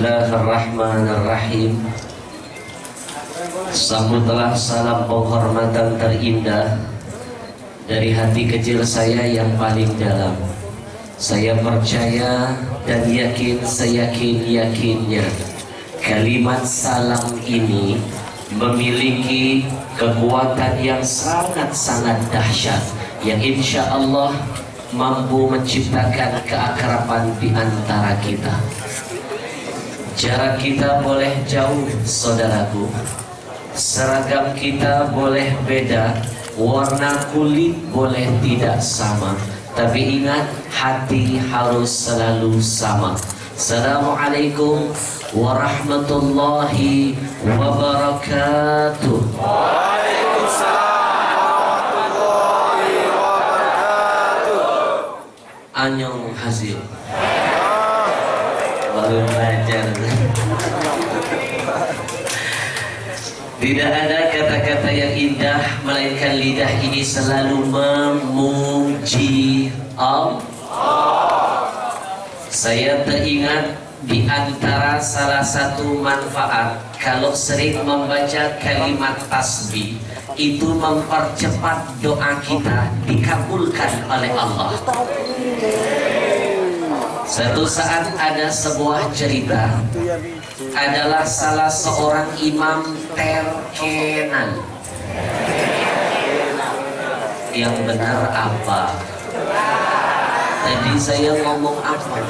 Bismillahirrahmanirrahim. Sambutlah salam penghormatan terindah dari hati kecil saya yang paling dalam. Saya percaya dan yakin, seyakin-yakinnya kalimat salam ini memiliki kekuatan yang sangat-sangat dahsyat, yang insya Allah mampu menciptakan keakraban di antara kita. Jarak kita boleh jauh, saudaraku. Seragam kita boleh beda, warna kulit boleh tidak sama, tapi ingat, hati harus selalu sama. Assalamualaikum warahmatullahi wabarakatuh. Waalaikumsalam warahmatullahi wabarakatuh. Annyeong hasil. Baru belajar. Tidak ada kata-kata yang indah melainkan lidah ini selalu memuji Allah. Saya teringat di antara salah satu manfaat kalau sering membaca kalimat tasbih, itu mempercepat doa kita dikabulkan oleh Allah. Satu saat ada sebuah cerita, adalah salah seorang imam terkenal. Yang benar apa? Tadi saya ngomong apa?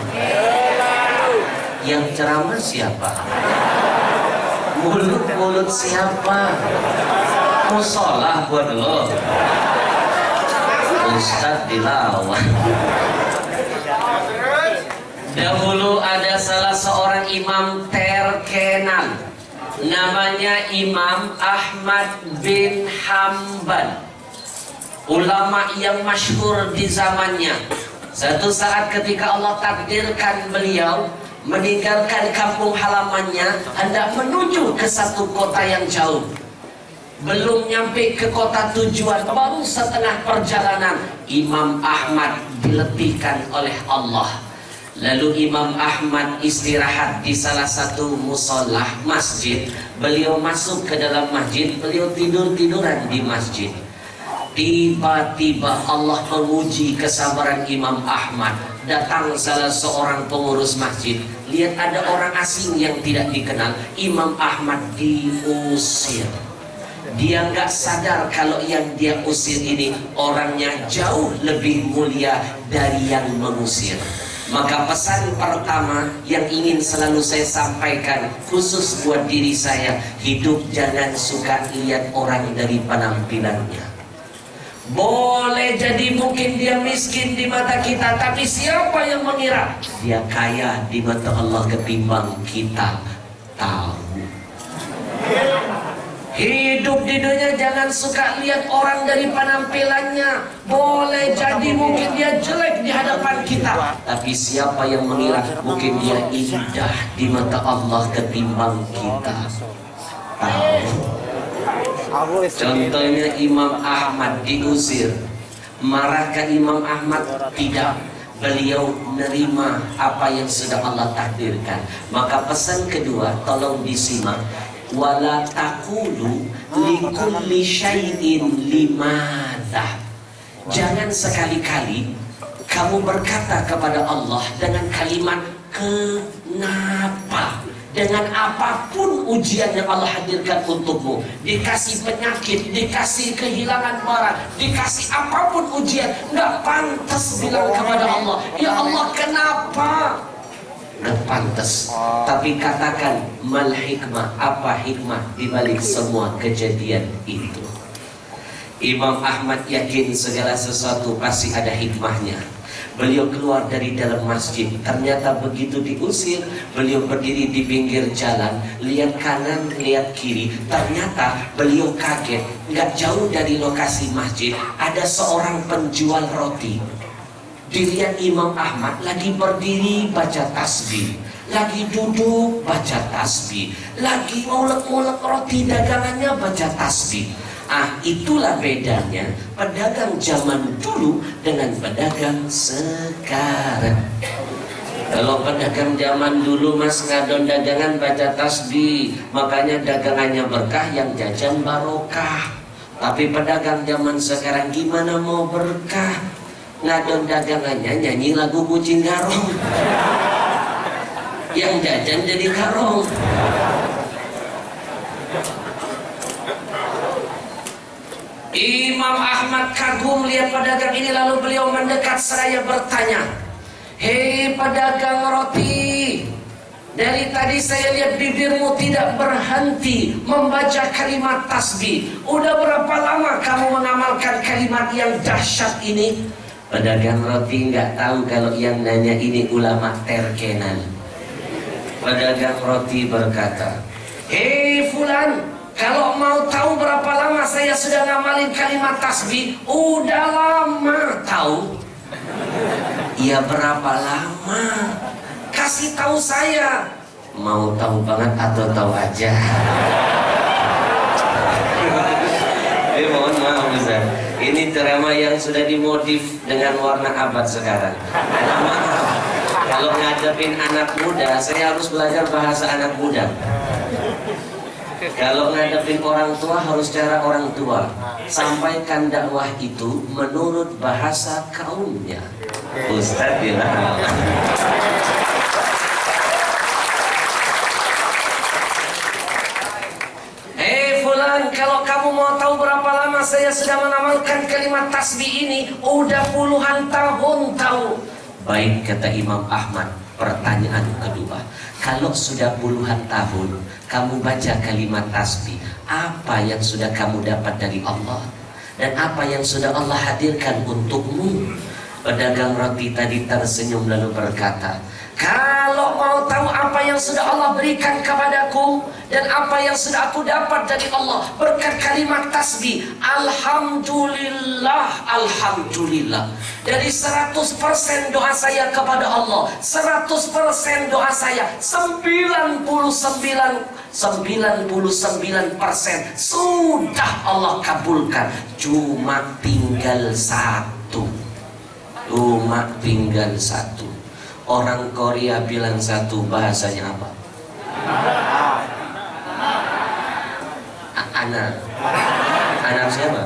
Yang ceramah siapa? Mulut-mulut siapa? Musolah buat lo. Ustadz dilawan. Dahulu ada salah seorang imam terkenal, namanya Imam Ahmad bin Hanbal, ulama yang masyhur di zamannya. Satu saat ketika Allah takdirkan beliau meninggalkan kampung halamannya, hendak menuju ke satu kota yang jauh. Belum nyampe ke kota tujuan, baru setengah perjalanan Imam Ahmad diletihkan oleh Allah. Lalu Imam Ahmad istirahat di salah satu musolah masjid. Beliau masuk ke dalam masjid, beliau tidur-tiduran di masjid. Tiba-tiba Allah menguji kesabaran Imam Ahmad. Datang salah seorang pengurus masjid, lihat ada orang asing yang tidak dikenal. Imam Ahmad diusir. Dia nggak sadar kalau yang dia usir ini orangnya jauh lebih mulia dari yang mengusir. Maka pesan pertama yang ingin selalu saya sampaikan khusus buat diri saya, hidup jangan suka lihat orang dari penampilannya. Boleh jadi mungkin dia miskin di mata kita, tapi siapa yang mengira dia kaya di mata Allah ketimbang kita tahu. Hidup di dunia jangan suka lihat orang dari penampilannya. Boleh jadi mungkin dia jelek di hadapan kita, tapi siapa yang mengira mungkin dia indah di mata Allah ketimbang kita tahu. Contohnya Imam Ahmad diusir. Marahkah Imam Ahmad? Tidak. Beliau menerima apa yang sudah Allah takdirkan. Maka pesan kedua tolong disimak. Wala taqulu likulli syai'in limadza. Jangan sekali-kali kamu berkata kepada Allah dengan kalimat kenapa. Dengan apapun ujian yang Allah hadirkan untukmu, dikasih penyakit, dikasih kehilangan barang, dikasih apapun ujian, nggak pantas bilang kepada Allah, ya Allah kenapa? Nggak pantas. Tapi katakan mal hikmah, apa hikmah dibalik semua kejadian itu. Imam Ahmad yakin segala sesuatu pasti ada hikmahnya. Beliau keluar dari dalam masjid. Ternyata begitu diusir, beliau berdiri di pinggir jalan, lihat kanan, lihat kiri. Ternyata beliau kaget. Nggak jauh dari lokasi masjid ada seorang penjual roti. Dilihat Imam Ahmad lagi berdiri baca tasbih, lagi duduk baca tasbih, lagi ngulek-ngulek roti dagangannya baca tasbih. Itulah bedanya pedagang zaman dulu dengan pedagang sekarang. Kalau pedagang zaman dulu mas ngadon dagangan baca tasbih, makanya dagangannya berkah, yang jajan barokah. Tapi pedagang zaman sekarang gimana mau berkah? Ngadon dagangannya nyanyi lagu kucing garong, yang jajan jadi garong. Imam Ahmad kagum lihat pedagang ini, lalu beliau mendekat seraya bertanya, "Hei pedagang roti, dari tadi saya lihat bibirmu tidak berhenti membaca kalimat tasbih. Udah berapa lama kamu mengamalkan kalimat yang dahsyat ini?" Pedagang roti nggak tahu kalau yang nanya ini ulama terkenal. Pedagang roti berkata, "Hei fulan, kalau mau tahu berapa lama saya sudah ngamalin kalimat tasbih?" "Udah lama." "Tahu?" "Iya, berapa lama? Kasih tahu saya." "Mau tahu banget atau tahu aja?" Mohon maaf Ustaz, ini ceramah yang sudah dimodif dengan warna abad sekarang. Maaf, kalau ngadepin anak muda saya harus belajar bahasa anak muda. Kalau ngadepin orang tua harus cara orang tua. Sampaikan dakwah itu menurut bahasa kaumnya. Ustaz bilang, "Hei fulan, kalau kamu mau tahu berapa lama saya sudah mengamalkan kalimat tasbih ini, udah puluhan tahun tahu." "Baik," kata Imam Ahmad. Pertanyaan kedua, kalau sudah puluhan tahun kamu baca kalimat tasbih, apa yang sudah kamu dapat dari Allah? Dan apa yang sudah Allah hadirkan untukmu? Pedagang roti tadi tersenyum lalu berkata, "Kalau mau tahu apa yang sudah Allah berikan kepadaku dan apa yang sudah aku dapat dari Allah berkat kalimat tasbih, alhamdulillah, alhamdulillah. Dari 100% doa saya kepada Allah, 100% doa saya, 99% sudah Allah kabulkan. Cuma tinggal satu. Orang Korea bilang satu, bahasanya apa? Anak siapa?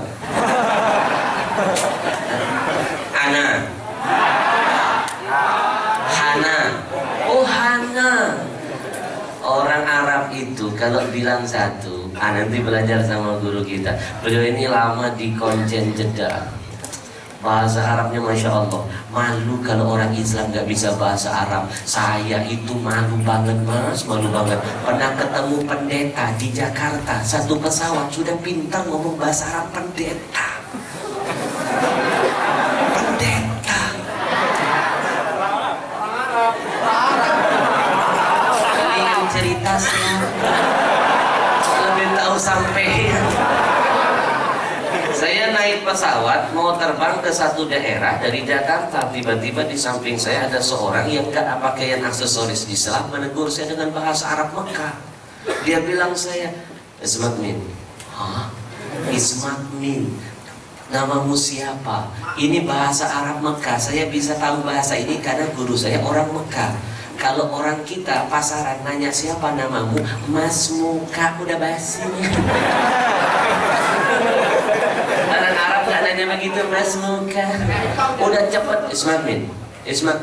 Hana. Oh, Hana. Orang Arab itu kalau bilang satu, nanti belajar sama guru kita. Beliau ini lama di Konjen Jeddah. Bahasa Arabnya Masya Allah. Malu kalau orang Islam gak bisa bahasa Arab. Saya itu malu banget mas, malu banget. Pernah ketemu pendeta di Jakarta, satu pesawat sudah pintar ngomong bahasa Arab. Pendeta ingin cerita siapa, lebih tahu sampai. Saya naik pesawat mau terbang ke satu daerah dari Jakarta. Tiba-tiba di samping saya ada seorang yang gak pakaian aksesoris Islam menegur saya dengan bahasa Arab Mekah. Dia bilang saya, "Ismat Min." "Hah? Ismat Min? Namamu siapa?" "Ini bahasa Arab Mekah." Saya bisa tahu bahasa ini karena guru saya orang Mekah. Kalau orang kita pasaran nanya siapa namamu, "Mas Muka." Udah basi. Orang Arab gak nanya begitu, "Mas Muka." Udah cepet, Ismat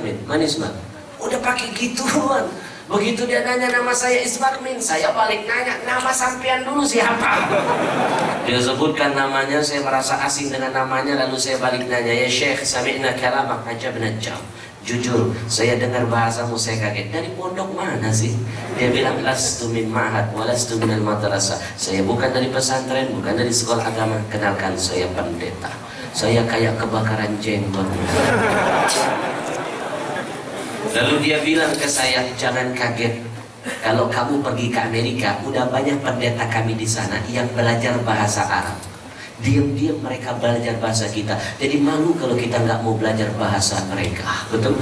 Min, mana Ismat? Udah pakai gituan. Begitu dia nanya nama saya Ismat Min, saya balik nanya, "Nama sampean dulu siapa?" Dia sebutkan namanya, saya merasa asing dengan namanya, lalu saya balik nanya, "Ya Syekh, sami'na kalamak ajabna jam." Jujur, saya dengar bahasamu saya kaget. "Dari pondok mana sih?" Dia bilang, "Lastu min ma'had, walastu minal madrasah." Saya bukan dari pesantren, bukan dari sekolah agama. Kenalkan, saya pendeta. Saya kayak kebakaran jenggot. Lalu dia bilang ke saya, "Jangan kaget. Kalau kamu pergi ke Amerika, udah banyak pendeta kami di sana yang belajar bahasa Arab. Diam-diam mereka belajar bahasa kita. Jadi malu kalau kita nggak mau belajar bahasa mereka." Betul?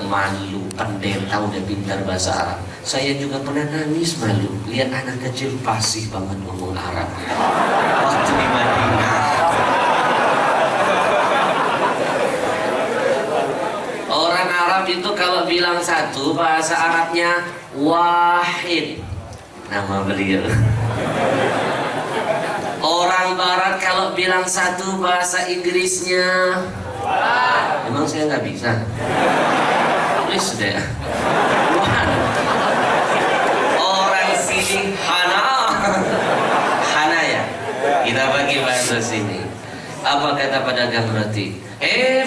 Malu, pendeta udah pintar bahasa Arab. Saya juga pernah nangis malu lihat anak kecil fasih banget ngomong Arab waktu di Madinah. Orang Arab itu kalau bilang bilang satu, bahasa Arabnya wahid. Nama beliau. Orang Barat kalau bilang satu, bahasa Inggrisnya emang saya nggak bisa. Tulis deh. Orang sini Hana ya. Kita bagi bahasa sini. Apa kata pedagang roti?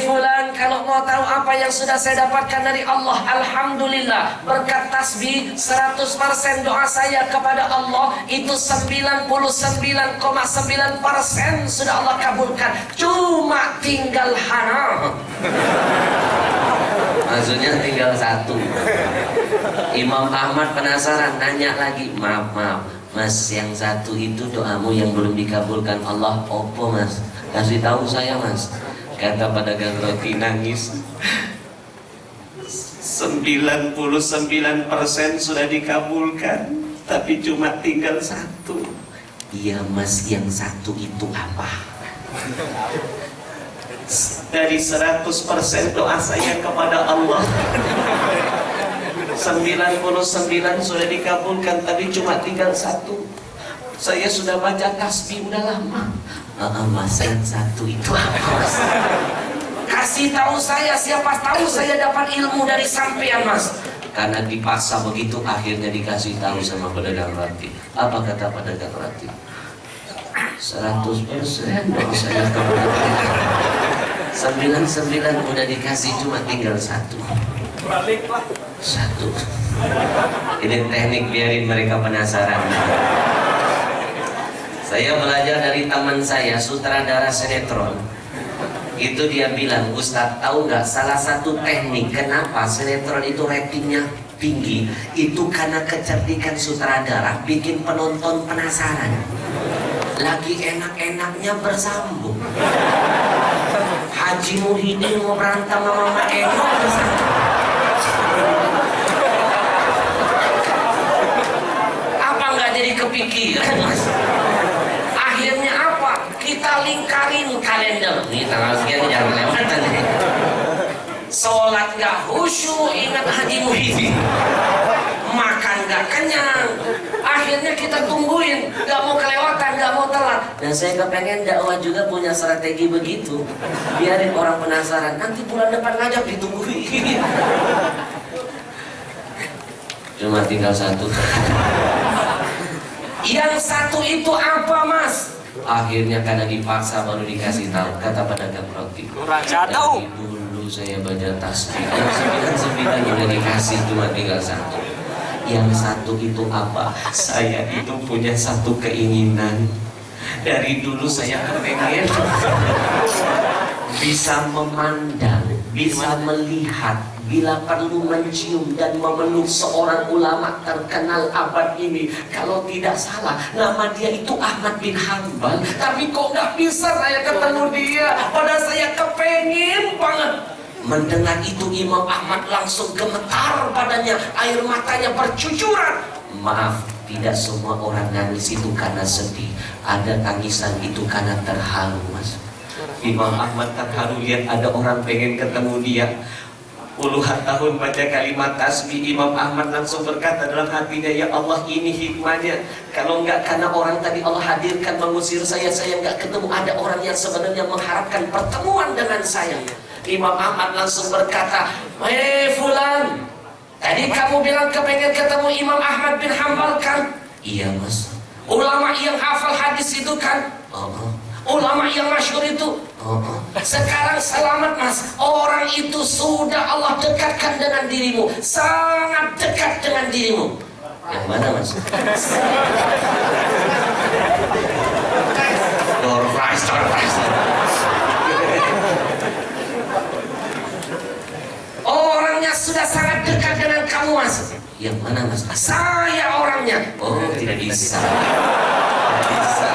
Fulan, kalau mau tahu apa yang sudah saya dapatkan dari Allah, alhamdulillah, berkat tasbih 100% doa saya kepada Allah itu 99,9% sudah Allah kabulkan. Cuma tinggal Hana. Maksudnya tinggal satu. Imam Ahmad penasaran, nanya lagi, maaf Mas, yang satu itu doamu yang belum dikabulkan Allah, opo Mas? Kasih tahu saya Mas. Kata pedagang roti nangis, 99% sudah dikabulkan, tapi cuma tinggal satu. Iya Mas, yang satu itu apa? Dari 100% doa saya kepada Allah, 99 sudah dikabulkan, tapi cuma tinggal satu. Saya sudah baca tasbih udah lama. Mas, yang satu itu apa Mas? Kasih tahu saya, siapa tahu saya dapat ilmu dari sampean Mas. Karena dipaksa begitu, akhirnya dikasih tahu sama pedagang roti. Apa kata pedagang roti? 100% doa saya kepada Allah. 99 udah dikasih, cuma tinggal satu. Satu. Ini teknik biarin mereka penasaran. Saya belajar dari teman saya, sutradara sinetron. Itu dia bilang, Ustadz tahu nggak salah satu teknik kenapa sinetron itu ratingnya tinggi? Itu karena kecerdikan sutradara bikin penonton penasaran. Lagi enak-enaknya bersambung. Haji Muhyiddin mau berantem sama Mama Eno bersambung. Apa nggak jadi kepikiran Mas? Akhirnya apa? Kita lingkarin kalender. Nih tanggal sekian jangan lewatan nih. Sholat gak khusyuk, ingat Haji Muhyiddin. Makan gak kenyang. Akhirnya kita tungguin, gak mau kelewatan, gak mau telat. Dan saya kepengen dakwah juga punya strategi begitu. Biarin orang penasaran. Nanti bulan depan ngajak ditungguin. Cuma tinggal satu. Yang satu itu apa Mas? Akhirnya karena dipaksa baru dikasih tahu. Kata pedagang roti, dari dulu saya baca tasbih 99 udah dikasih, cuma tinggal satu. Yang satu itu apa? Saya itu punya satu keinginan. Dari dulu saya kepengen bisa memandang, bisa melihat, bila perlu mencium dan memeluk seorang ulama terkenal abad ini. Kalau tidak salah, nama dia itu Ahmad bin Hanbal. Tapi kok nggak bisa saya ketemu dia? Padahal saya kepengen banget. Mendengar itu Imam Ahmad langsung gemetar badannya, air matanya bercucuran. Maaf, tidak semua orang nangis itu karena sedih. Ada tangisan itu karena terharu Mas. Imam Ahmad terharu lihat ada orang pengen ketemu dia. Puluhan tahun baca kalimat tasbih, Imam Ahmad langsung berkata dalam hatinya, ya Allah, ini hikmahnya. Kalau enggak karena orang tadi Allah hadirkan mengusir saya enggak ketemu. Ada orang yang sebenarnya mengharapkan pertemuan dengan saya. Imam Ahmad langsung berkata, Fulan, tadi kamu bilang kepengen ketemu Imam Ahmad bin Hanbal kan? Iya Mas. Ulama yang hafal hadis itu kan? Ulama yang masyhur itu? Sekarang selamat Mas, orang itu sudah Allah dekatkan dengan dirimu, sangat dekat dengan dirimu. Yang mana Mas? Door prize. Orangnya sudah sangat dekat dengan kamu Mas. Yang mana Mas? Saya orangnya. Oh, tidak bisa. Tidak bisa.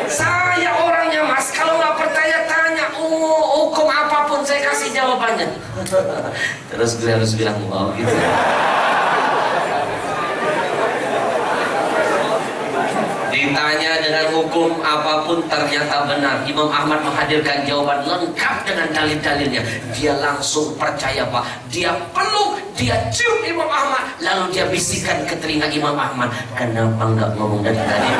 Saya orangnya Mas. Kalau nggak percaya tanya, hukum apapun saya kasih jawabannya. Terus gue harus bilang wow gitu. Di Ditanya dengan hukum apapun ternyata benar. Imam Ahmad menghadirkan jawaban lengkap dengan dalil-dalilnya. Dia langsung percaya Pak. Dia peluk, dia cium Imam Ahmad, lalu dia bisikan ke telinga Imam Ahmad, kenapa enggak ngomong dari tadi?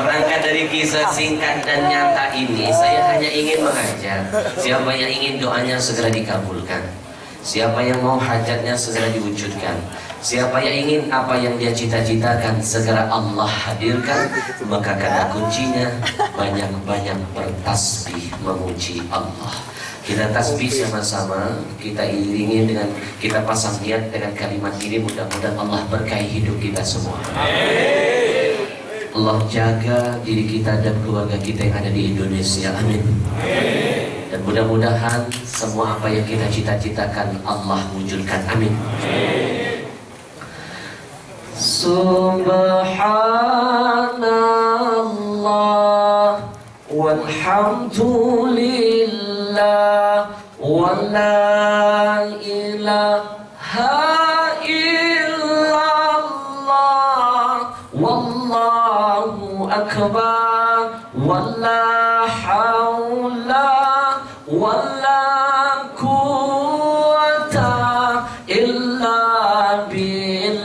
Berangkat dari kisah singkat dan nyata ini, saya hanya ingin mengajar. Siapa yang ingin doanya segera dikabulkan, siapa yang mau hajatnya segera diwujudkan, siapa yang ingin apa yang dia cita-citakan segera Allah hadirkan, maka kata kuncinya banyak-banyak bertasbih memuji Allah. Kita tasbih sama-sama, kita iringi dengan, kita pasang niat dengan kalimat ini, mudah-mudahan Allah berkahi hidup kita semua. Allah jaga diri kita dan keluarga kita yang ada di Indonesia, amin. Dan mudah-mudahan semua apa yang kita cita-citakan Allah wujudkan, amin. Subhanallah walhamdulillah wa la ilaha illallah wallahu akbar wala haula wala quwwata illa billahil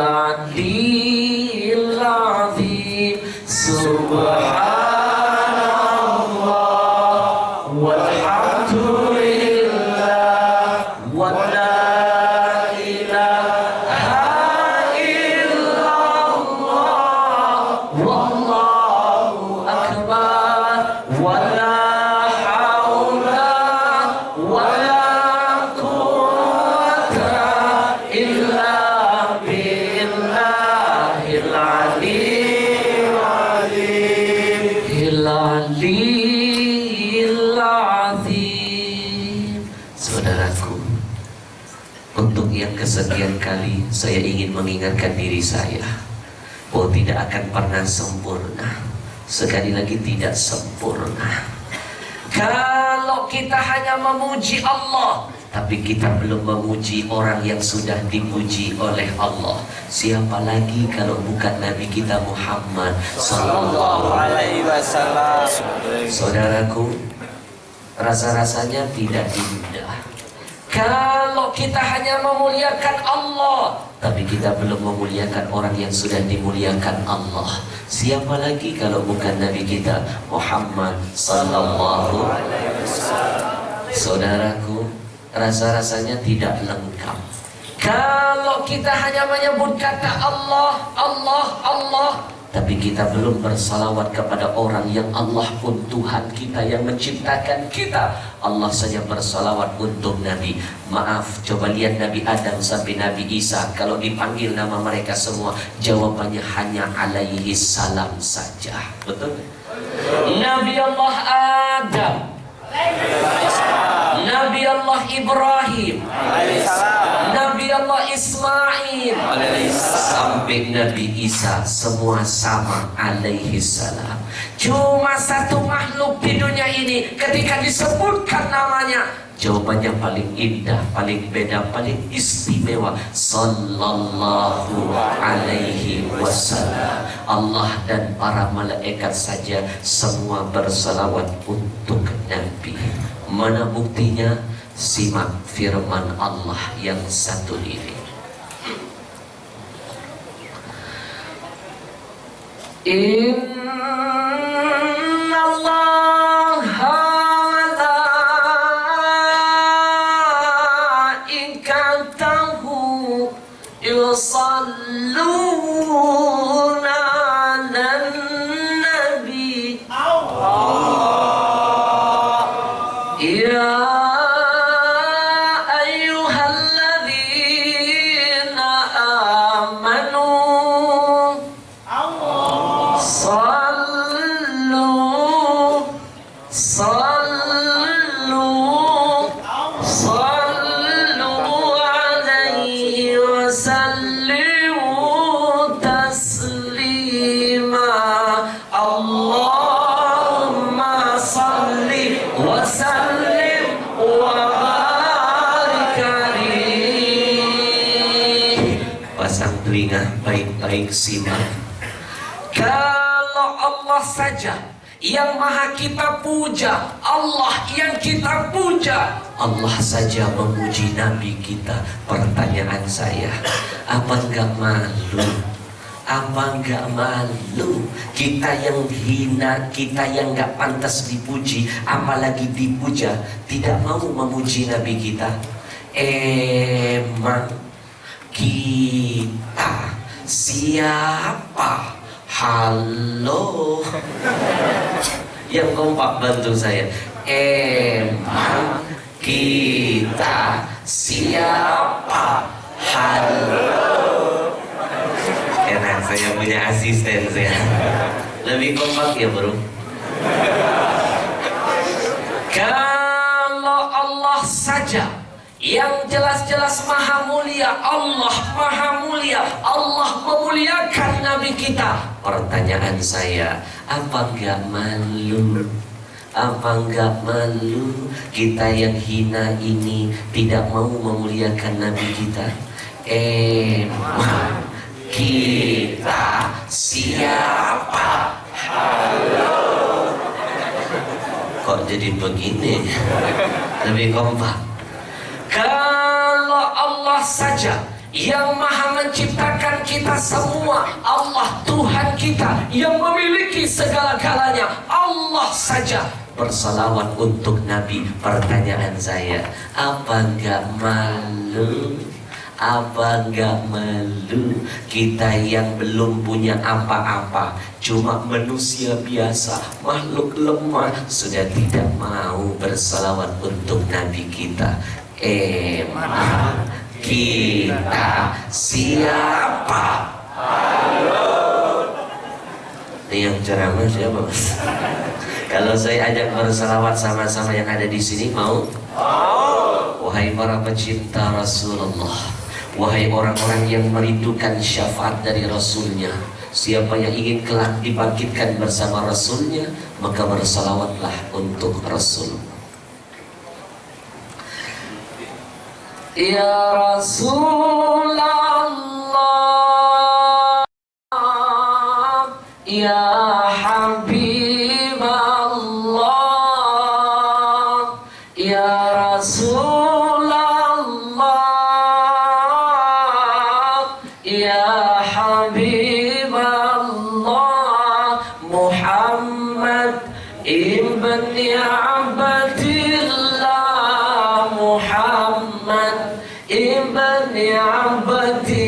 aliyyil azim. Subhanallah walhamdulillah wala ilaha illallah wallahu akbar wala haula wala quwwata illa billahil aliyyil azim. Saudaraku, untuk yang kesekian kali saya ingin mengingatkan diri saya bahwa tidak akan pernah sempurna. Sekali lagi, tidak sempurna. Kalau kita hanya memuji Allah tapi kita belum memuji orang yang sudah dipuji oleh Allah, siapa lagi kalau bukan Nabi kita Muhammad sallallahu alaihi wasallam. Saudaraku, rasa-rasanya tidak indah kalau kita hanya memuliakan Allah tapi kita belum memuliakan orang yang sudah dimuliakan Allah. Siapa lagi kalau bukan Nabi kita Muhammad sallallahu alaihi wasallam. Saudaraku, rasa-rasanya tidak lengkap kalau kita hanya menyebut kata Allah, Allah, Allah, tapi kita belum bersalawat kepada orang yang Allah pun Tuhan kita yang menciptakan kita. Allah saja bersalawat untuk Nabi. Maaf, coba lihat Nabi Adam sampai Nabi Isa, kalau dipanggil nama mereka semua jawabannya hanya alaihi salam saja. Betul? Nabi Allah Adam, Nabi Allah Ibrahim, Nabi Allah Ismail, sampai Nabi Isa, semua sama alaihi salam. Cuma satu makhluk di dunia ini ketika disebutkan namanya jawabannya paling indah, paling beda, paling istimewa, sallallahu alaihi wasallam. Allah dan para malaikat saja semua bersalawat untuk Nabi. Mana buktinya? Simak firman Allah yang satu ini. Inna Allaha malaikatahu yusalluna 'alan nabi. Ya ayyuhalladzina amanu sallu alaihi wa sallimu taslima. Allahumma salli wa sallim wa barik alaihi. Pasang telinga baik-baik, simak. Kalau Allah saja yang maha kita puja, Allah yang kita puja, Allah saja memuji Nabi kita. Pertanyaan saya, apa enggak malu? Apa enggak malu? Kita yang hina, kita yang enggak pantas dipuji, apalagi dipuja, tidak mau memuji Nabi kita. Emang kita siapa? Halo, yang kompak bantu saya. Emang kita siapa? Halo. Enak, saya punya asisten saya. Lebih kompak ya bro. Kalau Allah saja yang jelas-jelas maha mulia, Allah maha mulia, Allah memuliakan Nabi kita. Pertanyaan saya, apa enggak malu? Apa enggak malu kita yang hina ini tidak mau memuliakan Nabi kita? Emang kita siapa? Halo. Kok jadi begini? Lebih kompak. Kalau Allah saja yang maha menciptakan kita semua, Allah Tuhan kita yang memiliki segala-galanya, Allah saja bersalawat untuk Nabi. Pertanyaan saya, apa enggak malu? Apa enggak malu kita yang belum punya apa-apa, cuma manusia biasa, makhluk lemah, sudah tidak mau bersalawat untuk Nabi kita? Emang kita siapa? Halo. Ini yang ceramah siapa mas? Kalau saya ajak bersalawat sama-sama yang ada di sini, mau? Wahai para pecinta Rasulullah, wahai orang-orang yang merindukan syafaat dari Rasulnya, siapa yang ingin kelak dibangkitkan bersama Rasulnya, maka bersalawatlah untuk Rasul. Ya Rasulullah, ya Habiballah, ya Rasulullah, ya Habiballah, Muhammad ibni Abdillah, Muhammad ibni Abdillah,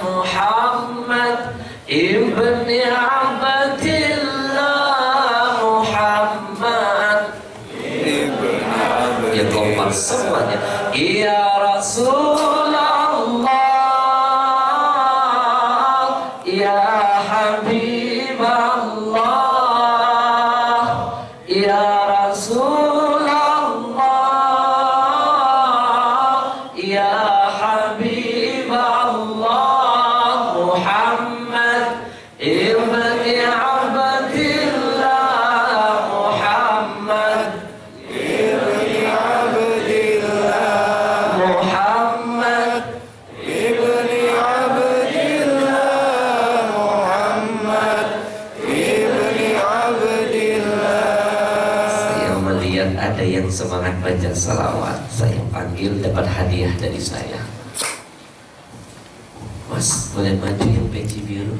Muhammad ibni Abdillah, Muhammad ibni Abdillah. Ya kompak semuanya. Ya Rasulullah, ya Habiballah, ya Rasulullah, ya Habiballah, Muhammad ibni Abdillah, Muhammad ibni Abdillah, Muhammad ibni Abdillah, Muhammad ibni Abdillah. Saya melihat ada yang semangat baca salawat, saya panggil, dapat hadiah dari saya. Mas, boleh maju yang peci biru?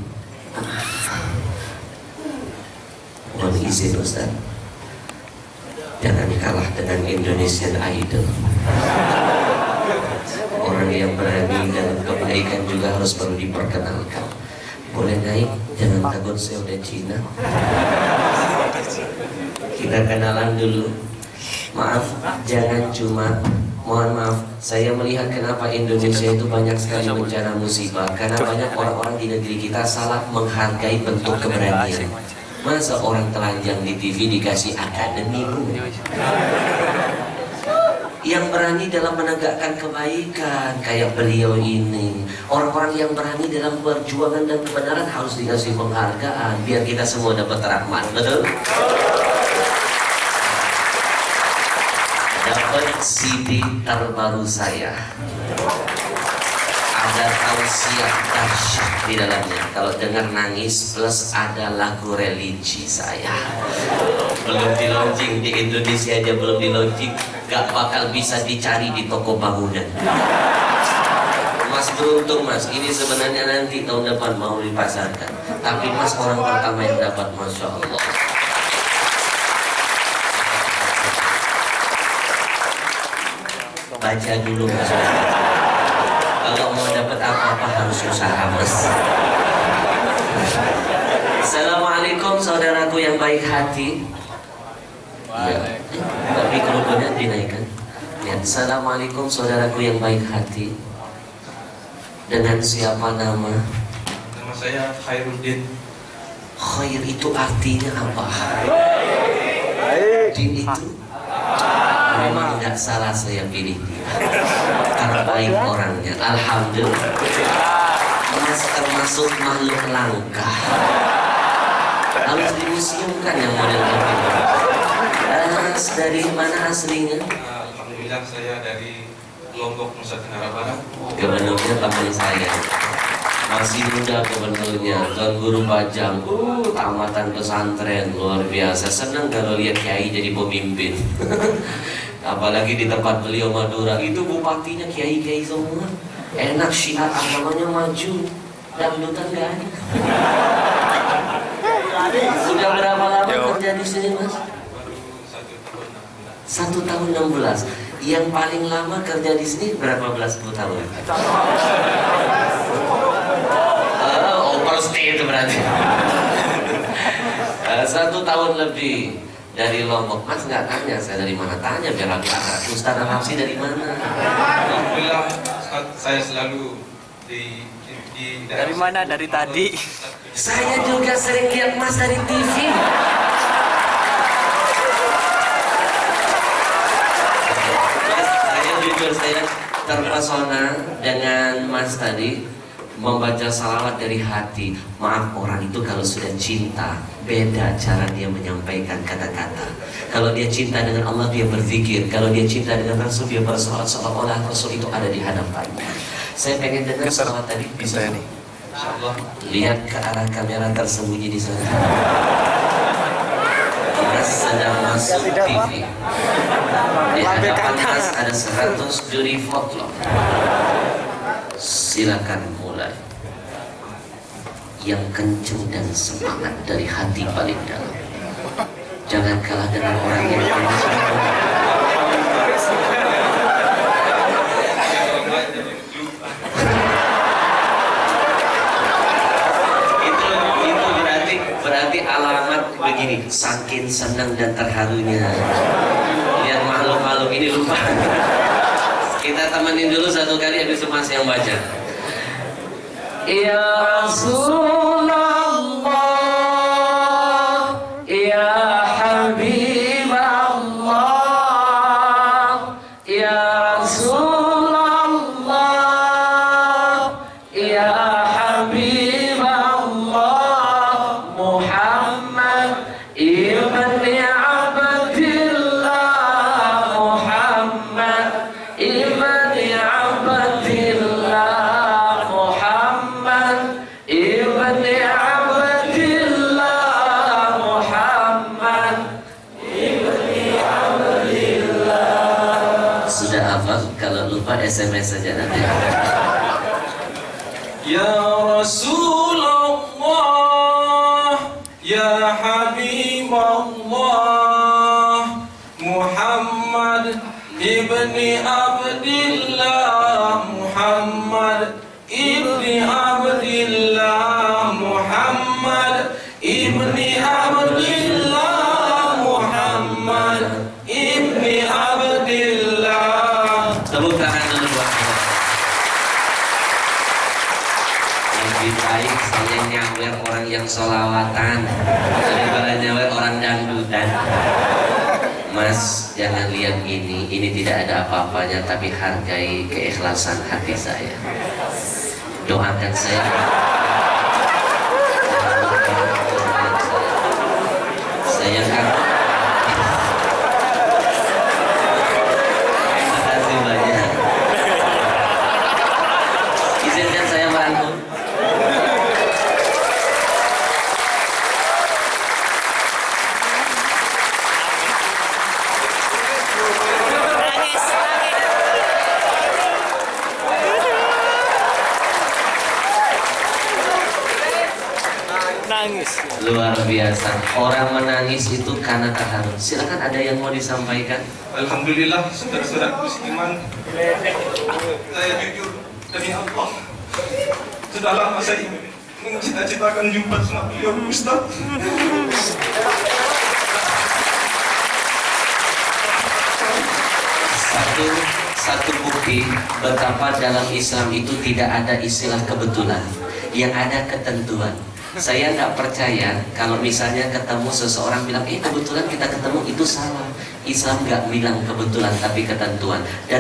Mohon izin Ustaz, jangan kalah dengan Indonesian Idol. Orang yang berani dalam kebaikan juga harus perlu diperkenalkan. Boleh naik, jangan takut saya udah Cina. Kita kenalan dulu. Maaf, jangan cuma, mohon maaf, saya melihat kenapa Indonesia itu banyak sekali bencana musibah, karena banyak orang-orang di negeri kita salah menghargai bentuk keberanian. Masa orang telanjang di TV dikasih akademi, Bu? Yang berani dalam menegakkan kebaikan kayak beliau ini, orang-orang yang berani dalam perjuangan dan kebenaran harus dikasih penghargaan biar kita semua dapat rahmat. Betul? Dapat CD terbaru saya, ada tausiah dahsyat di dalamnya. Kalau dengar nangis plus ada lagu religi saya. Belum di launching di Indonesia aja, belum di launching, gak bakal bisa dicari di toko bangunan. Mas beruntung Mas, ini sebenarnya nanti tahun depan mau dipasarkan. Tapi Mas orang pertama yang dapat, Masya Allah. Baca dulu Mas. Kalau mau dapat apa-apa harus usaha Mas. Assalamualaikum saudaraku yang baik hati. Ya, tapi kerudungnya dinaikkan. Ya, Assalamualaikum saudaraku yang baik hati. Dengan siapa nama? Nama saya Khairuddin. Khair itu artinya apa? Din itu memang tidak salah saya pilih dia. Karena baik orangnya. Alhamdulillah. Mas termasuk makhluk langka. Harus dimuseumkan yang model ini. Mas dari mana aslinya? Alhamdulillah saya dari Lombok, Nusa Tenggara Barat. Gubernurnya teman saya. Masih muda gubernurnya, Tuan Guru Bajang. Tamatan pesantren luar biasa. Senang kalau lihat kiai jadi pemimpin. Apalagi di tempat beliau Madura itu bupatinya kiai-kiai semua. Enak, syiar agamanya maju. Dangdutan gak ada. Udah berapa lama kerja di sini Mas? Baru 1 tahun 6 bulan. Yang paling lama kerja di sini berapa belas tahun? Overstay itu berarti. 1 tahun lebih dari Lombok. Mas nggak tanya saya dari mana, tanya biar lebih akrab. Ustaz Nafsi dari mana? Alhamdulillah saya selalu di Dari mana? Dari tadi. Saya juga sering lihat Mas dari TV. Saya jujur saya terpesona dengan Mas tadi membaca salawat dari hati. Maaf, orang itu kalau sudah cinta beda cara dia menyampaikan kata-kata. Kalau dia cinta dengan Allah dia berzikir. Kalau dia cinta dengan Rasul dia bersolat seolah-olah Rasul itu ada di hadapannya. Saya pengen dengar salawat tadi, bisa nih. insyaallah. Lihat ke arah kamera tersembunyi di sana. Mas sedang masuk TV. Di hadapan Mas ada 100 juri foto. Silakan mulai. Yang kenceng dan semangat dari hati paling dalam. Jangan kalah dengan orang yang kenceng. Berarti alamat begini, saking senang dan terharunya. Lihat makhluk-makhluk ini lupa. Kita temenin dulu 1 kali habis itu Mas yang baca. Ya Rasulullah, ya Habiballah, ya Rasulullah, ya Habiballah, Muhammad ibni Abdillah, Muhammad ibni Abdillah, Muhammad ibni Abdillah, Muhammad ibni Abdillah. Sudah hafal? Kalau lupa SMS saja nanti. Ya Rasulullah, ya Habiballah, Muhammad ibni Abdillah, Muhammad ibni Abdillah, Muhammad ibni Abdillah, Muhammad ibni Abdillah. Tepuk tangan dulu buat saya. Lebih baik saya nyawer orang yang sholawatan daripada nyawer orang dangdutan. Mas, jangan lihat ini tidak ada apa-apanya, tapi hargai keikhlasan hati saya. Doakan saya. Saya kan. Terima kasih banyak. Izinkan saya menangis. Luar biasa. Orang menangis itu karena taharus. Silakan, ada yang mau disampaikan? Alhamdulillah, saudara-saudaraku seiman, saya jujur demi Allah, sudah lama saya mencita-citakan jumpa sama beliau Ustaz. Satu bukti betapa dalam Islam itu tidak ada istilah kebetulan, yang ada ketentuan. Saya nggak percaya kalau misalnya ketemu seseorang bilang, kebetulan kita ketemu, itu salah. Islam nggak bilang kebetulan tapi ketentuan. Dan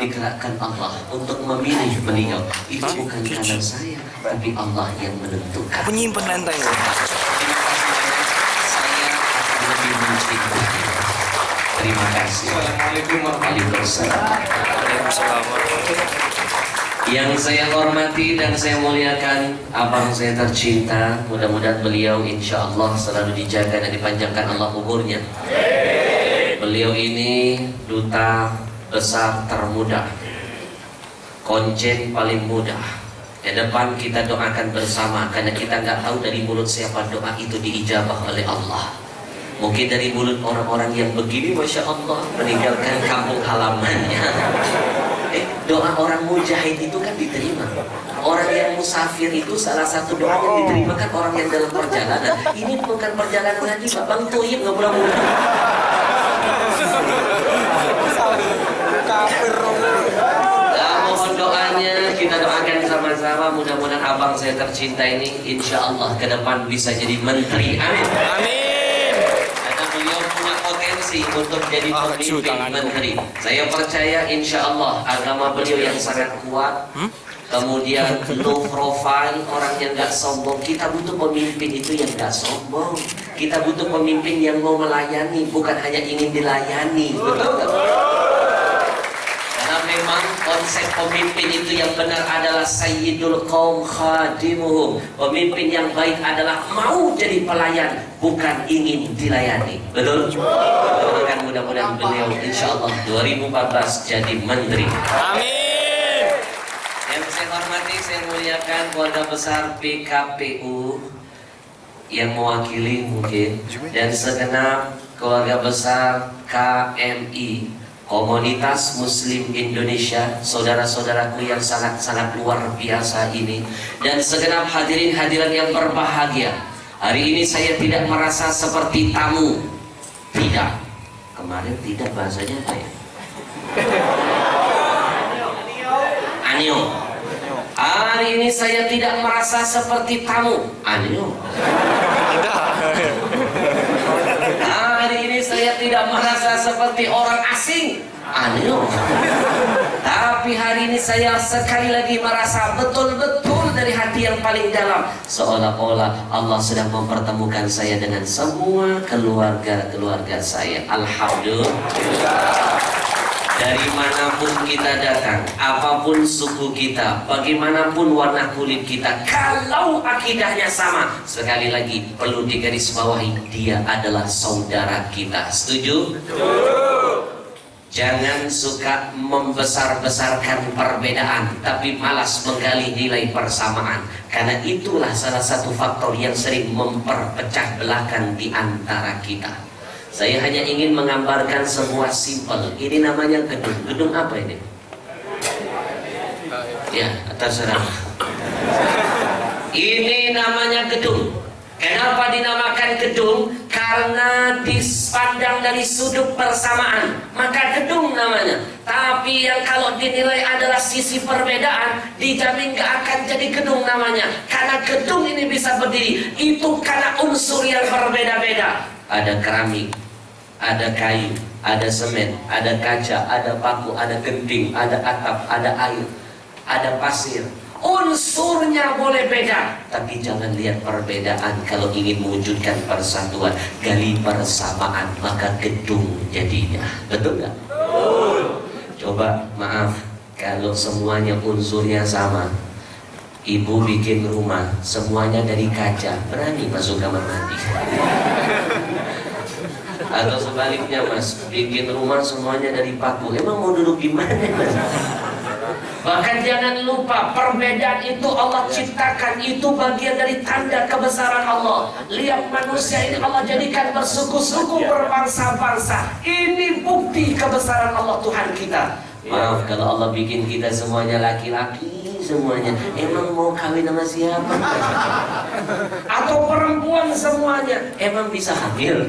digerakkan Allah untuk memilih beliau. Itu bukan karena saya, tapi Allah yang menentukan. Penyimpan lentai. Terima kasih banyak. Saya lebih mencintai. Terima kasih. Assalamualaikum warahmatullahi Waalaikumsalam. Yang saya hormati dan saya muliakan abang saya tercinta, mudah-mudahan beliau insya Allah selalu dijaga dan dipanjangkan Allah umurnya. Beliau ini duta besar termuda, konjen paling muda. Ke depan kita doakan bersama, karena kita nggak tahu dari mulut siapa doa itu diijabah oleh Allah. Mungkin dari mulut orang-orang yang begini, Masya Allah, meninggalkan kampung halamannya. Doa orang mujahid itu kan diterima. Orang yang musafir itu salah satu doa yang diterima kan orang yang dalam perjalanan. Ini bukan perjalanan haji, Pak. Bang Tuyib nggak pulang-pulang. Mohon doanya, kita doakan sama-sama. Mudah-mudahan abang saya tercinta ini insya Allah ke depan bisa jadi menteri. Amin. Amin. Karena beliau punya potensi untuk jadi pemimpin menteri. Saya percaya insya Allah agama beliau yang sangat kuat. Kemudian low profile, orang yang gak sombong. Kita butuh pemimpin itu yang gak sombong. Kita butuh pemimpin yang mau melayani, bukan hanya ingin dilayani. Betul gak? Karena memang konsep pemimpin itu yang benar adalah sayyidul qaum khadimuhum. Pemimpin yang baik adalah mau jadi pelayan, bukan ingin dilayani. Betul? Mudah-mudahan beliau insya Allah 2014 jadi menteri. Amin. Yang saya hormati, saya muliakan keluarga besar PKPU yang mewakili mungkin, dan segenap keluarga besar KMI, Komunitas Muslim Indonesia, saudara-saudaraku yang sangat-sangat luar biasa ini, dan segenap hadirin-hadiran yang berbahagia. Hari ini saya tidak merasa seperti tamu. Tidak. Kemarin tidak, bahasanya apa ya? Anio. Hari ini saya tidak merasa seperti tamu. Anio. Hari ini saya tidak merasa seperti orang asing. Anio. Tapi hari ini saya sekali lagi merasa betul-betul dari hati yang paling dalam, seolah-olah Allah sedang mempertemukan saya dengan semua keluarga-keluarga saya. Alhamdulillah. Dari manapun kita datang, apapun suku kita, bagaimanapun warna kulit kita, kalau akidahnya sama, sekali lagi perlu digarisbawahi, dia adalah saudara kita. Setuju? Jangan suka membesar-besarkan perbedaan, tapi malas menggali nilai persamaan. Karena itulah salah satu faktor yang sering memperpecah belahkan di antara kita. Saya hanya ingin menggambarkan sebuah simpel. Ini namanya gedung. Gedung apa ini? Ya, terserah. Ini namanya gedung. Kenapa dinamakan gedung? Karena dipandang dari sudut persamaan, maka gedung namanya. Tapi yang kalau dinilai adalah sisi perbedaan, dijamin gak akan jadi gedung namanya. Karena gedung ini bisa berdiri, itu karena unsur yang berbeda-beda. Ada keramik, ada kayu, ada semen, ada kaca, ada paku, ada genting, ada atap, ada air, ada pasir. Unsurnya boleh beda, tapi jangan lihat perbedaan. Kalau ingin mewujudkan persatuan, gali persamaan, maka gedung jadinya. Betul nggak? Coba maaf, kalau semuanya unsurnya sama, ibu bikin rumah semuanya dari kaca, berani masuk kamar mandi? Atau sebaliknya mas, bikin rumah semuanya dari paku, emang mau duduk di mana mas? Bahkan jangan lupa perbedaan itu Allah ciptakan, itu bagian dari tanda kebesaran Allah. Lihat manusia ini Allah jadikan bersuku-suku, berbangsa-bangsa. Ini bukti kebesaran Allah Tuhan kita. Maaf kalau Allah bikin kita semuanya laki-laki semuanya. Emang mau kawin sama siapa? Atau perempuan semuanya, emang bisa hamil?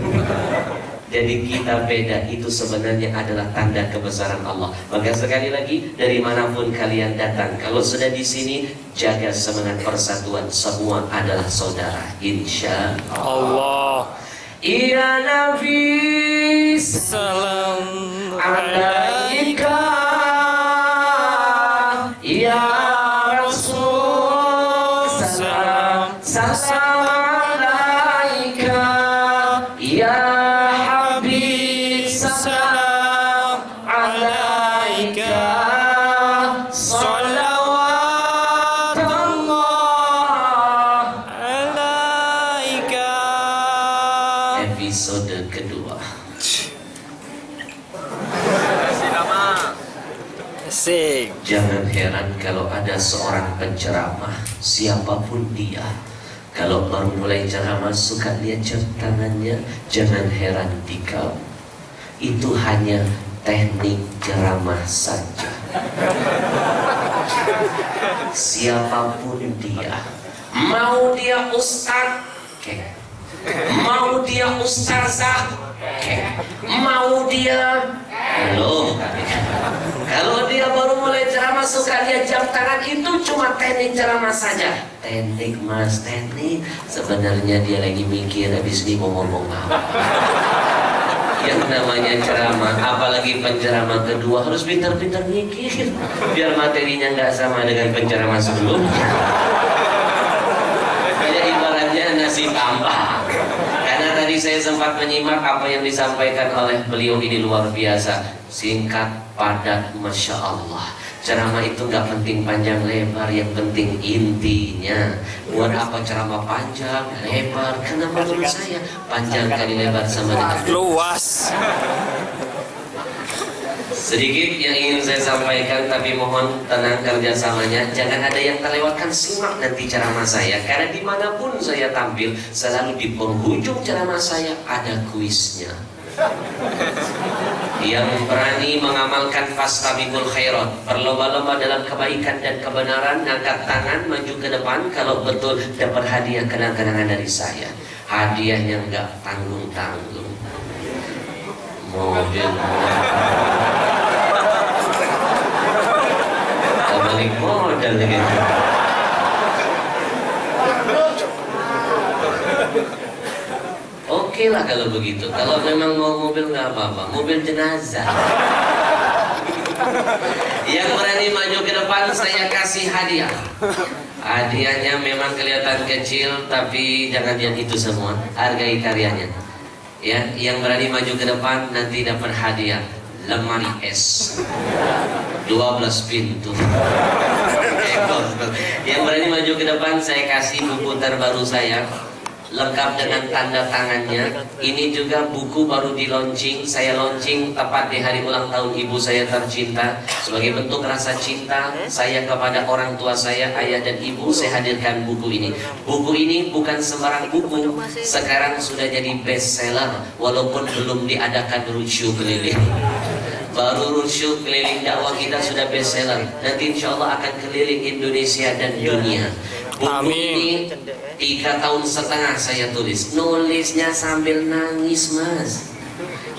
Jadi kita beda, itu sebenarnya adalah tanda kebesaran Allah. Maka sekali lagi, dari manapun kalian datang, kalau sudah di sini, jaga semangat persatuan. Semua adalah saudara, insya Allah. Ya Nabi, salam alaika. Ya Rasul, salam alaika. Ya episode kedua. Jangan heran kalau ada seorang penceramah, siapapun dia, kalau baru mulai ceramah suka lihat jam tangannya. Jangan heran di kau, itu hanya teknik ceramah saja. Siapapun dia, mau dia ustaz, mau dia ustazah, mau dia kalau dia baru mulai ceramah suka lihat jam tangan, itu cuma teknik ceramah saja. Teknik mas, teknik. Sebenarnya dia lagi mikir habis ini mau ngomong apa. Yang namanya ceramah, apalagi penceramah kedua, harus pintar-pintar mikir biar materinya nggak sama dengan penceramah sebelumnya. Ya ibaratnya nasi tambah. Karena tadi saya sempat menyimak apa yang disampaikan oleh beliau, ini luar biasa, singkat, padat, masya Allah. Ceramah itu nggak penting panjang lebar, yang penting intinya. Buat apa ceramah panjang lebar? Karena menurut saya panjang kali lebar sama dengan luas. Sedikit yang ingin saya sampaikan, tapi mohon tenang kerjasamanya. Jangan ada yang terlewatkan, simak nanti ceramah saya. Karena dimanapun saya tampil, selalu di penghujung ceramah saya ada kuisnya. Yang berani mengamalkan fastabiqul khairat, berlomba-lomba dalam kebaikan dan kebenaran, angkat tangan maju ke depan kalau betul dapat hadiah kenang-kenangan dari saya. Hadiahnya enggak tanggung-tanggung, mobil balik modal gitu. Oke lah kalau begitu. Kalau memang mau mobil nggak apa-apa, mobil jenazah. Yang berani maju ke depan saya kasih hadiah. Hadiahnya memang kelihatan kecil, tapi jangan lihat itu semua. Hargai karyanya. Ya, yang berani maju ke depan nanti dapat hadiah lemari es 12 pintu. Yang berani maju ke depan saya kasih buku terbaru saya, lengkap dengan tanda tangannya. Ini juga buku baru di launching, saya launching tepat di hari ulang tahun ibu saya tercinta. Sebagai bentuk rasa cinta saya kepada orang tua saya, ayah dan ibu, saya hadirkan buku ini. Buku ini bukan sembarang buku, sekarang sudah jadi best seller, walaupun belum diadakan roadshow keliling. Baru roadshow keliling dakwah kita sudah best seller. Nanti insya Allah akan keliling Indonesia dan dunia. Buku ini 3 tahun setengah saya tulis. Nulisnya sambil nangis mas.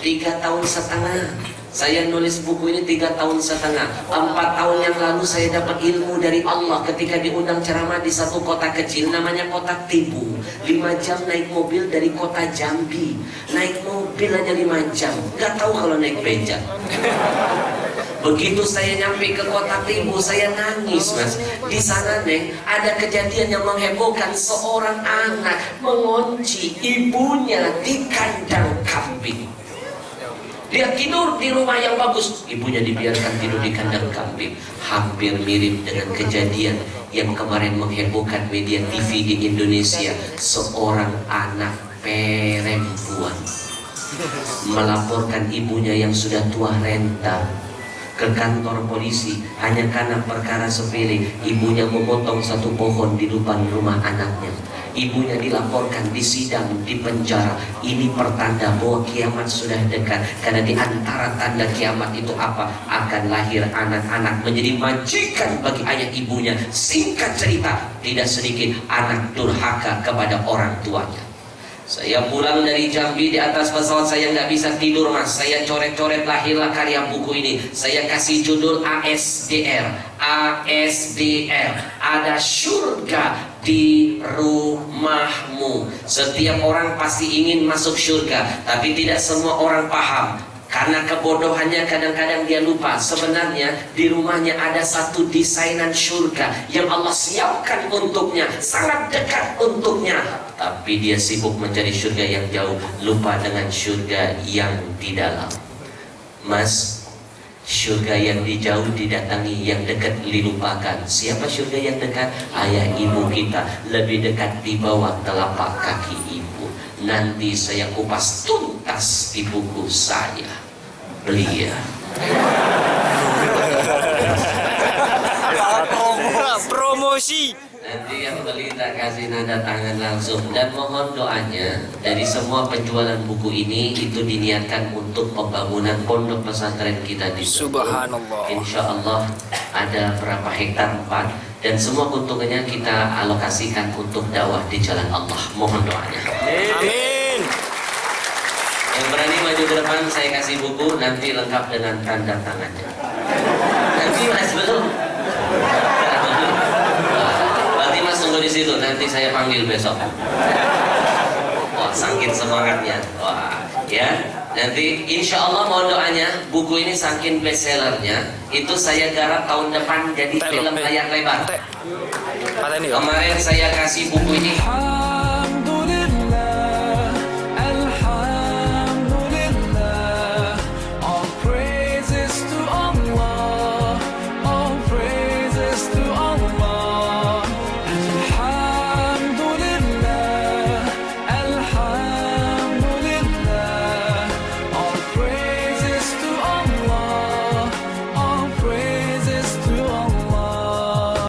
3 tahun setengah saya nulis buku ini, 3 tahun setengah. 4 tahun yang lalu saya dapat ilmu dari Allah ketika diundang ceramah di satu kota kecil, namanya kota Tibu. 5 jam naik mobil dari kota Jambi. Naik mobil aja 5 jam, nggak tahu kalau naik beca. Begitu saya nyampe ke kota Tibu, saya nangis mas. Di sana neng ada kejadian yang menghebohkan. Seorang anak mengunci ibunya di kandang kambing. Dia tidur di rumah yang bagus, ibunya dibiarkan tidur di kandang kambing. Hampir mirip dengan kejadian yang kemarin menghebohkan media TV di Indonesia. Seorang anak perempuan melaporkan ibunya yang sudah tua renta ke kantor polisi hanya karena perkara sepele. Ibunya memotong satu pohon di depan rumah anaknya. Ibunya dilaporkan, disidang, di penjara. Ini pertanda bahwa kiamat sudah dekat. Karena di antara tanda kiamat itu apa? Akan lahir anak-anak menjadi majikan bagi ayah ibunya. Singkat cerita, tidak sedikit anak durhaka kepada orang tuanya. Saya pulang dari Jambi, di atas pesawat saya nggak bisa tidur mas. Saya coret-coret, lahirlah karya buku ini. Saya kasih judul ASDR. ASDR, ada surga di rumahmu. Setiap orang pasti ingin masuk surga, tapi tidak semua orang paham. Karena kebodohannya kadang-kadang dia lupa sebenarnya di rumahnya ada satu desainan surga yang Allah siapkan untuknya, sangat dekat untuknya. Tapi dia sibuk mencari surga yang jauh, lupa dengan surga yang di dalam. Mas, surga yang di jauh didatangi, yang dekat dilupakan. Siapa surga yang dekat? Ayah ibu kita, lebih dekat di bawah telapak kaki ibu. Nanti saya kupas tuntas di buku saya. Beli ya. Promosi. Nanti yang beli tak kasih nada tangan langsung. Dan mohon doanya dari semua penjualan buku ini itu diniatkan untuk pembangunan pondok pesantren kita di Subhanallah. Insya Allah ada berapa hektar 4 dan semua keuntungannya kita alokasikan untuk dakwah di jalan Allah. Mohon doanya. Amin. Yang berani maju ke depan saya kasih buku, nanti lengkap dengan tanda tangannya. Nanti mas belum. Berarti mas tunggu di situ, nanti saya panggil besok. Wah, saking semangatnya. Wah, ya. Nanti insya Allah mohon doanya, buku ini saking bestsellernya, itu saya garap tahun depan jadi film layar lebar. Kemarin saya kasih buku ini